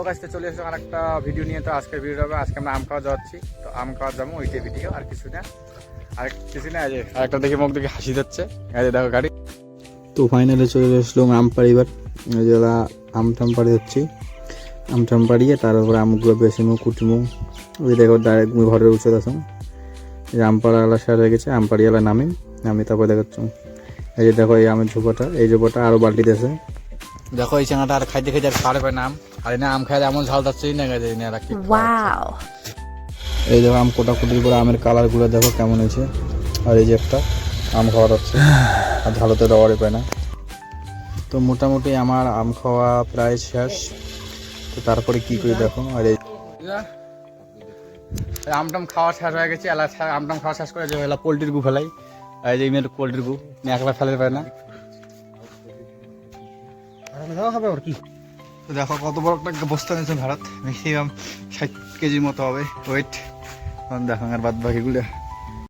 Hello guys, তো চলে এসেছো আর একটা ভিডিও নিয়ে। তো আজকের ভিডিওটা হবে, আজকে আমরা আম খাওয়া যাচ্ছি। তো আম খাওয়া যাবো, ওইটাই ভিডিও, আর কিছু না। আর কিছু না, এই যে আরেকটা দেখে মুখ দেখে হাসি যাচ্ছে, এই যে দেখো গাড়ি। তো ফাইনালি চলে আসলাম আম পাড়িবার। যারা আম টাম পাড়ি হচ্ছি, আম টাম পাড়িয়ে তার উপরে আমগুলো বেশিমু কুটমু। ওই দেখো ডাইরেক্ট ঘরের উচে আসুন, এই যে আম পাড়াওয়ালা শেয়ার হয়ে গেছে, আম পাড়িওয়ালা নামি তারপরে দেখাচ্ছ। এই যে দেখো এই আমের ঝোপাটা, এই ঝোপাটা আরও বালতি দিয়েছে। দেখো এই চাঙাটা আর খাইতে খাইতে আর খাওয়ার পায় না আম, আর না আম খাইলে এমন ঝাল যাচ্ছেই না গেছে না রাখি। এই দেখো আম কোটাকুটির পরে আমের কালারগুলো দেখো কেমন হয়েছে। আর এই যে একটা আম খাওয়া যাচ্ছে, আর ঝালতে দেওয়ারই পায় না। তো মোটামুটি আমার আম খাওয়া প্রায় শেষ। তো তারপরে কি করি দেখো। আর এই আমটাম খাওয়া শেষ হয়ে গেছে, এলা আমটাম খাওয়া শেষ করে যে এলা পোলট্রির গু ফেলাই। এই যে মেয়ের পোলট্রির গু একলা ফেলে পায় না। হবে আর কি। তো দেখো কত বড় একটা বস্তা নিয়েছে ভারত, ম্যাক্সিমাম 60 কেজির মতো হবে ওয়েট। দেখো আর বাদ বাকিগুলো